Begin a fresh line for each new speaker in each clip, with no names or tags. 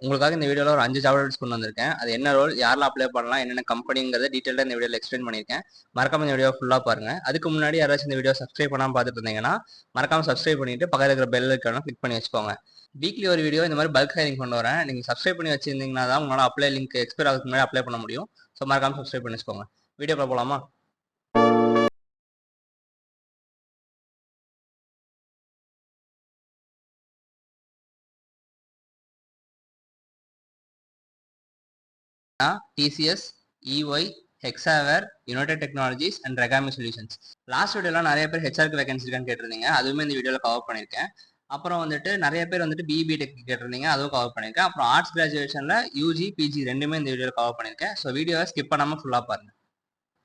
உங்களுக்காக இந்த வீடியோவில் ஒரு 5 ஜாப் ரோல்ஸ் கொண்டு வந்திருக்கேன். அது என்ன ரோல், யாரெல்லாம் அப்ளை பண்ணலாம், என்னென்ன கம்பெனிங்கிறத டீட்டெயிலாக இந்த வீடியோவில் எக்ஸ்பிளைன் பண்ணியிருக்கேன். மறக்காம இந்த வீடியோ ஃபுல்லாக பாருங்க. அதுக்கு முன்னாடி யாராச்சும் இந்த வீடியோ சப்ஸ்கிரைப் பண்ணாமல் பார்த்துட்டு இருந்தீங்கன்னா மறக்காம சப்ஸ்கிரைப் பண்ணிட்டு பக்கத்தில் இருக்கிற பெல் ஐக்கான கிளிக் பண்ணி வச்சுக்கோங்க. வீக்லி ஒரு வீடியோ இந்த மாதிரி பல்க் ஹைரிங் கொண்டு வரேன். நீங்கள் சப்ஸ்கிரைப் பண்ணி வச்சிருந்தீங்கன்னா தான் உங்களால் அப்ளை லிங்க் எக்ஸ்பைர் ஆகிறதுக்கு முன்னாடி அப்ளை பண்ண முடியும். ஸோ மறக்காம சப்ஸ்கிரைப் பண்ணி வச்சுக்கோங்க. வீடியோக்குள்ள போகலாமா? TCS, EY, Hexaware, United Technologies and Regami Solutions. Last வீடியோல நிறைய பேர் ஹெச்ஆர்க்கு வேகன்சி இருக்கான்னு கேட்டிருந்தீங்க. அதுவுமே இந்த வீடியோல கவர் பண்ணியிருக்கேன். அப்புறம் வந்துட்டு நிறைய பேர் வந்துட்டு பிஇபி டெக் கேட்டிருந்தீங்க, அதுவும் கவர் பண்ணியிருக்கேன். அப்புறம் ஆர்ட்ஸ் கிராஜுவேஷன்ல யூஜி பிஜி ரெண்டுமே இந்த வீடியோல கவர் பண்ணியிருக்கேன். ஸோ வீடியோவை ஸ்கிப் பண்ணாம ஃபுல்லா பாருங்க.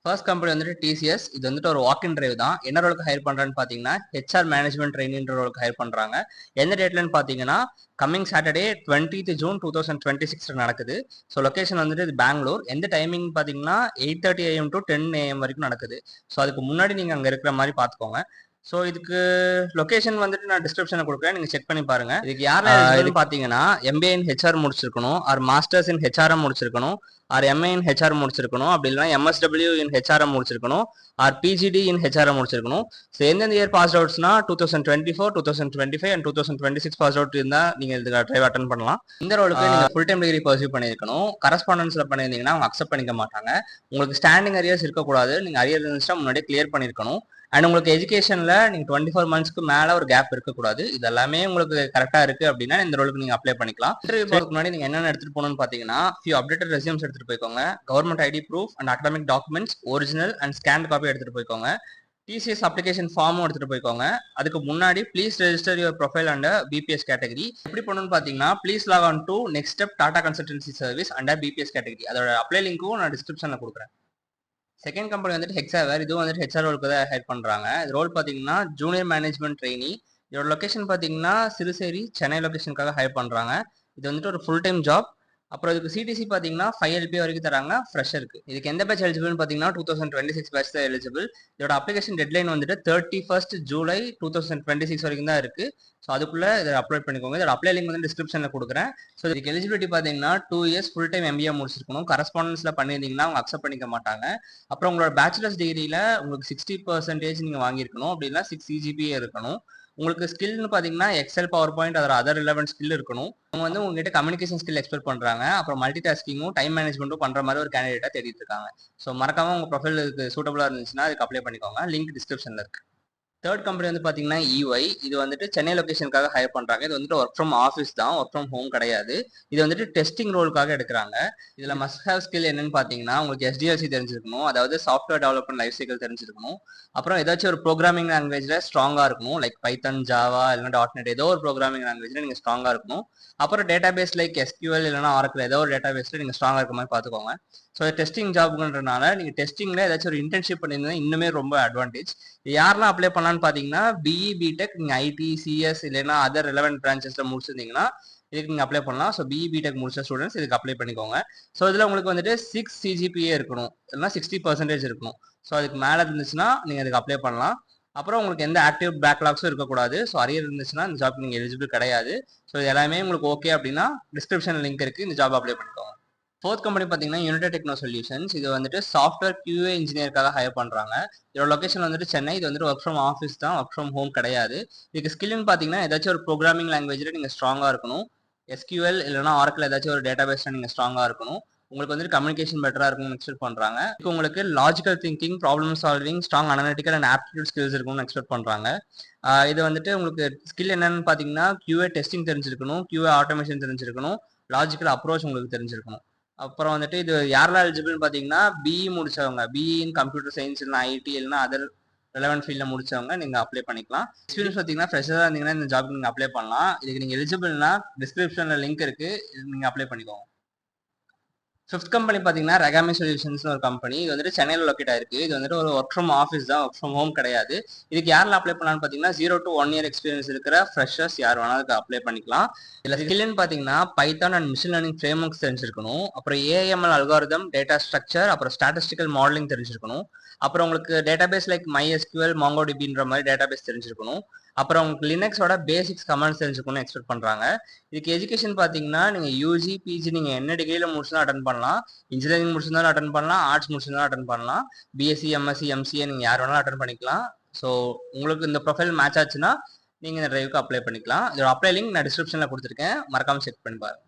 ஃபர்ஸ்ட் கம்பெனி வந்துட்டு டிசிஎஸ். இது வந்துட்டு ஒரு வாக் இன் டிரைவ் தான். என்ன ரோலுக்கு ஹையர் பண்றான்னு பாத்தீங்கன்னா ஹெச்ஆர் மேனேஜ்மெண்ட் ட்ரெயினின்ற ரோலுக்கு ஹையர் பண்றாங்க. எந்த டேட்லன்னு பாத்தீங்கன்னா கம்மிங் சாட்டர்டே 20th June 2026 நடக்குது. ஸோ லொகேஷன் வந்துட்டு இது பெங்களூர். எந்த டைமிங் பாத்தீங்கன்னா 8:30 AM to 10 AM வரைக்கும் நடக்குது. ஸோ அதுக்கு முன்னாடி நீங்க அங்க இருக்கிற மாதிரி பாத்துக்கோங்க. ஸோ இதுக்கு லொகேஷன் வந்துட்டு நான் டிஸ்கிரிப்ஷனில் கொடுக்குறேன், நீங்கள் செக் பண்ணி பாருங்க. இதுக்கு யாரெல்லாம் பார்த்தீங்கன்னா எம்பிஏ இன் ஹெச்ஆர் முடிச்சிருக்கணும், ஆர் மாஸ்டர்ஸ் இன் ஹெச்ஆர்எம் முடிச்சிருக்கணும், ஆர் எம்ஏ இன் ஹெச்ஆர் முடிச்சிருக்கணும், அப்படி இல்லைனா எம்எஸ்டபிள்யூ இன் ஹெச்ஆர்எம் முடிச்சிருக்கணும், ஆர் பிஜிடி இன் ஹெச்ஆர்எம் முடிச்சிருக்கணும். ஸோ எந்தெந்த இயர் பாஸ் அவுட்ஸ்னா 2024, 2025 அண்ட் 2026 பாஸ் அவுட் இருந்தால் நீங்கள் இதுக்கு ட்ரைவ் அட்டன் பண்ணலாம். இந்த ரோலுக்கு நீங்கள் ஃபுல் டைம் டிகிரி பர்சியூ பண்ணியிருக்கணும். கரஸ்பாண்டன்ஸில் பண்ணியிருந்தீங்கன்னா அவங்க அக்செப்ட் பண்ணிக்க மாட்டாங்க. உங்களுக்கு ஸ்டாண்டிங் அரியர்ஸ் இருக்கக்கூடாது. நீங்கள் அரியர் இருந்துச்சுன்னா முன்னாடியே கிளியர் பண்ணியிருக்கணும். அண்ட் உங்களுக்கு எஜுகேஷன்ல நீங்க 24 மந்த்ஸ்க்கு மேல ஒரு கேப் இருக்கக்கூடாது. இது எல்லாமே உங்களுக்கு கரெக்டா இருக்கு அப்படின்னா இந்த ரோலுக்கு நீங்க அப்ளை பண்ணிக்கலாம். இன்டர்வியூ போறதுக்கு முன்னாடி நீங்க என்னென்ன எடுத்துட்டு போகணும்னு பாத்தீங்கன்னா ஃபியூ அப்டேட்டட் ரெஸ்யூம்ஸ் எடுத்துட்டு போய்க்கோங்க, government ID proof and academic documents original and scan copy எடுத்துட்டு போய்க்கோங்க, டிசிஎஸ் அப்ளிகேஷன் ஃபார்மும் எடுத்துட்டு போய்க்கோங்க. அதுக்கு முன்னாடி please register your profile under BPS category. எப்படி பண்ணணும்னு பாத்தீங்கன்னா please log on to next step Tata Consultancy Service under BPS category. அதோட அப்ளை லிங்க்கும் நான் டிஸ்கிரிப்ஷன்ல கொடுக்குறேன். செகண்ட் கம்பெனி வந்துட்டு ஹெக்ஸாவேர். இதுவும் வந்துட்டு ஹெச்ஆர் ரோலுக்கு தான் ஹையர் பண்றாங்க. இது ரோல் பாத்தீங்கன்னா ஜூனியர் மேனேஜ்மெண்ட் ட்ரெயினி. இதோட லொகேஷன் பாத்தீங்கன்னா சிறுசேரி, சென்னை லொகேஷனுக்காக ஹையர் பண்றாங்க. இது வந்துட்டு ஒரு ஃபுல் டைம் ஜாப். அப்புறம் இதுக்கு சிடிசி பாத்தீங்கன்னா 5 LP வரைக்கும் தராங்க ஃப்ரெஷருக்கு. இதுக்கு எந்த பேட்ச் எலிஜிபிள்னு பாத்தீங்கன்னா 2026 பேட்ச் தான் எலிஜிபிள். இதோட அப்ளிகேஷன் டெட்லைன் வந்துட்டு 31st July 2026 வரைக்கும் தான் இருக்கு. ஸோ அதுக்குள்ள இதை அப்லோட் பண்ணிக்கோங்க. இதோட அப்ளை லிங்க் வந்து டிஸ்கிரிப்ஷன்ல கொடுக்குறேன். ஸோ இதுக்கு எலிஜிபிலிட்டி பாத்தீங்கன்னா 2 years ஃபுல் டைம் எம்பிஏ முடிச்சிருக்கணும். கரஸ்பாண்டன்ஸ்ல பண்ணியிருந்தீங்கன்னா அவங்க அக்செப்ட் பண்ணிக்க மாட்டாங்க. அப்புறம் உங்களோட பேச்சுலர்ஸ் டிகிரியில உங்களுக்கு 60% நீங்க வாங்கியிருக்கணும், அப்படின்னா 6 CGPA இருக்கணும். உங்களுக்கு ஸ்கில்னு பாத்தீங்கன்னா எக்ஸல், பவர் பாயிண்ட், அதோட அதர் ரிலவென்ட் ஸ்கில் இருக்கணும். அவங்க வந்து உங்ககிட்ட கம்யூனிகேஷன் ஸ்கில் எக்ஸ்பெக்ட் பண்றாங்க. அப்புறம் மல்டி டாஸ்கிங்கும் டைம் மேனேஜ்மெண்ட்டும் பண்ற மாதிரி ஒரு கேண்டிடேட்டா தேடிட்டு இருக்காங்க. ஸோ மறக்காம உங்க ப்ரொஃபைல் சூட்டபிளா இருந்துச்சுன்னா அதுக்கு அப்ளை பண்ணிக்கோங்க. லிங்க் டிஸ்கிரிப்ஷன்ல இருக்கு. தேர்ட் கம்பெனி வந்து பாத்தீங்கன்னா EY. இது வந்துட்டு சென்னை லொகேஷனுக்காக ஹையர் பண்றாங்க. இது வந்துட்டு ஒர்க் ஃப்ரம் ஆஃபீஸ் தான், ஒர்க் ஃப்ரம் ஹோம் கிடையாது. இது வந்துட்டு டெஸ்டிங் ரோலுக்காக எடுக்கிறாங்க. இதுல மஸ்ட் ஹேவ் ஸ்கில் என்னன்னு பாத்தீங்கன்னா உங்களுக்கு SDLC தெரிஞ்சிருக்கணும், அதாவது சாஃப்ட்வேர் டெவலப்மெண்ட் லைஃப் சைக்கிள் தெரிஞ்சிருக்கணும். அப்புறம் ஏதாச்சும் ஒரு ப்ரோக்ராமிங் லாங்குவேஜ்ல ஸ்ட்ராங்கா இருக்கணும், லைக் பைத்தன், ஜாவா இல்லைன்னா .NET, ஏதோ ஒரு ப்ரோக்ராமிங் லாங்குவேஜ்ல நீங்க ஸ்ட்ராங்கா இருக்கணும். அப்புறம் டேட்டா பேஸ் லைக் SQL இல்லைன்னா ஆரக்கிள், ஏதோ ஒரு டேட்டா பேஸ்ல நீங்க ஸ்ட்ராங்கா இருக்க மாதிரி பாத்துக்கோங்க. ஸோ டெஸ்டிங் ஜாப்ன்றனால நீங்க டெஸ்டிங்ல ஏதாச்சும் ஒரு இன்டர்ன்ஷிப் பண்ணியிருந்தா இன்னுமே ரொம்ப அட்வான்டேஜ். யாரெல்லாம் அப்ளை பண்ணலான்னு பாத்தீங்கன்னா பிஇ, பிடெக், நீங்க ஐடி, சிஎஸ் இல்லைன்னா அதர் ரெலவென்ட் பிரான்ச்சஸ்ல முடிச்சிருந்தீங்கன்னா இதுக்கு நீங்க அப்ளை பண்ணலாம். ஸோ பிஇ, பிடெக் முடிச்ச ஸ்டூடெண்ட்ஸ் இதுக்கு அப்ளை பண்ணிக்கோங்க. ஸோ இதுல உங்களுக்கு வந்துட்டு 6 CGPA இருக்கணும், இல்லைன்னா 60% இருக்கணும். ஸோ அதுக்கு மேல இருந்துச்சுன்னா நீங்க இதுக்கு அப்ளை பண்ணலாம். அப்புறம் உங்களுக்கு எந்த ஆக்டிவ் பேக்லாக்ஸும் இருக்கக்கூடாது. ஸோ அரியர் இருந்துச்சுன்னா இந்த ஜாப் நீங்க எலிஜிபிள் கிடையாது. ஸோ இது எல்லாமே உங்களுக்கு ஓகே அப்படின்னா டிஸ்கிரிப்ஷன் லிங்க் இருக்கு, இந்த ஜாப் அப்ளை பண்ணிக்கோங்க. ஃபோர்த் கம்பெனி பார்த்தீங்கன்னா யுனைடெட் டெக்னோ சொல்யூஷன்ஸ். இது வந்துட்டு சாஃப்ட்வேர் QA இன்ஜினியருக்காக ஹையர் பண்றாங்க. இதோட லொகேஷன் வந்துட்டு சென்னை. இது வந்துட்டு ஒர்க் ஃப்ரம் ஆஃபீஸ் தான், ஒர்க் ஃப்ரம் ஹோம் கிடையாது. இதுக்கு ஸ்கில்னு பார்த்தீங்கன்னா ஏதாச்சும் ஒரு ப்ரோக்ராமிங் லாங்குவேஜ்ல நீங்க ஸ்ட்ராங்கா இருக்கணும். SQL இல்லைனா ஆரக்கிள் ஏதாச்சும் ஒரு டேட்டா பேஸ்ல நீங்க ஸ்ட்ராங்கா இருக்கணும். உங்களுக்கு வந்துட்டு கம்யூனிகேஷன் பெட்டரா இருக்கும்னு எக்ஸ்பெக்ட் பண்றாங்க. உங்களுக்கு logical thinking, problem solving, strong analytical and aptitude skills இருக்கும்னு எக்ஸ்பெக்ட் பண்றாங்க. இது வந்துட்டு உங்களுக்கு ஸ்கில் என்னன்னு பார்த்தீங்கன்னா QA டெஸ்டிங் தெரிஞ்சிருக்கணும், QA ஆட்டோமேஷன் தெரிஞ்சிருக்கணும், லாஜிக்கல் அப்ரோச் உங்களுக்கு தெரிஞ்சிருக்கணும். அப்புறம் வந்துட்டு இது யாரெல்லாம் எலிஜிபிள்னு பார்த்தீங்கன்னா பிஇ முடிச்சவங்க, பிஇ இன் கம்ப்யூட்டர் சயின்ஸ் இல்லைனா ஐடி இல்லைனா அதர் ரெலவென்ட் ஃபீல்டில் முடிச்சவங்க நீங்க அப்ளை பண்ணிக்கலாம். எக்ஸ்பீரியன்ஸ் பார்த்தீங்கன்னா ஃப்ரெஷராக இருந்தீங்கன்னா இந்த ஜாப்க்கு நீங்க அப்ளை பண்ணலாம். இதுக்கு நீங்க எலிஜிபிள்னா டிஸ்கிரிப்ஷன்ல லிங்க் இருக்கு, நீங்க அப்ளை பண்ணிக்கோங்க. ஃபிஃப்த் கம்பெனி பார்த்தீங்கன்னா ரெகாமி சொல்யூஷன்ஸ் ஒரு கம்பெனி. இது வந்துட்டு சென்னையில் லொக்கேட் ஆயிருக்கு. இது வந்துட்டு ஒரு ஒர்க் ஃப்ரம் ஆஃபீஸ் தான், ஒர்க் ஃப்ரம் ஹோம் கிடையாது. இதுக்கு யாரெல்லாம் அப்ளை பண்ணலாம்னு பார்த்தீங்கன்னா 0 to 1 year எக்ஸ்பீரியன்ஸ் இருக்கிற ஃப்ரெஷர்ஸ் யார் வேணாலும் அதுக்கு அப்ளை பண்ணிக்கலாம். இதில் ஸ்கில்னு பார்த்தீங்கன்னா Python and machine learning frame works தெரிஞ்சிருக்கணும். அப்புறம் AML அல்காரிதம், டேட்டா ஸ்ட்ரக்சர், அப்புறம் ஸ்டாட்டிஸ்டிக்கல் மாடலிங் தெரிஞ்சிருக்கணும். அப்புறம் உங்களுக்கு டேட்டாபேஸ் லைக் MySQL, MongoDBன்ற மாதிரி டேட்டாபேஸ் தெரிஞ்சிருக்கணும். அப்புறம் உங்களுக்கு லினக்ஸோட பேசிக்ஸ் கமெண்ட்ஸ் தெரிஞ்சுக்கணும்னு எக்ஸ்பெக்ட் பண்ணுறாங்க. இதுக்கு எஜுகேஷன் பார்த்தீங்கன்னா நீங்கள் யூஜி பிஜி நீங்கள் என்ன டிகிரியில் முடிச்சுதான் அட்டன் பண்ணலாம். இன்ஜினியரிங் முடிச்சிருந்தாலும் அட்டன் பண்ணலாம், ஆர்ட்ஸ் முடிச்சிருந்தாலும் அட்டன் பண்ணலாம், பிஎஸ்சி எம்எஸ்சி எம்சிஏ நீங்கள் யார் வேணாலும் அட்டன் பண்ணிக்கலாம். ஸோ உங்களுக்கு இந்த ப்ரொஃபைல் மேட்ச் ஆச்சுன்னா நீங்கள் இந்த டிரைவுக்கு அப்ளை பண்ணிக்கலாம். இதோட அப்ளை லிங்க் நான் டிஸ்கிரிப்ஷனில் கொடுத்துருக்கேன், மறக்காமல் செக் பண்ணி பாருங்க.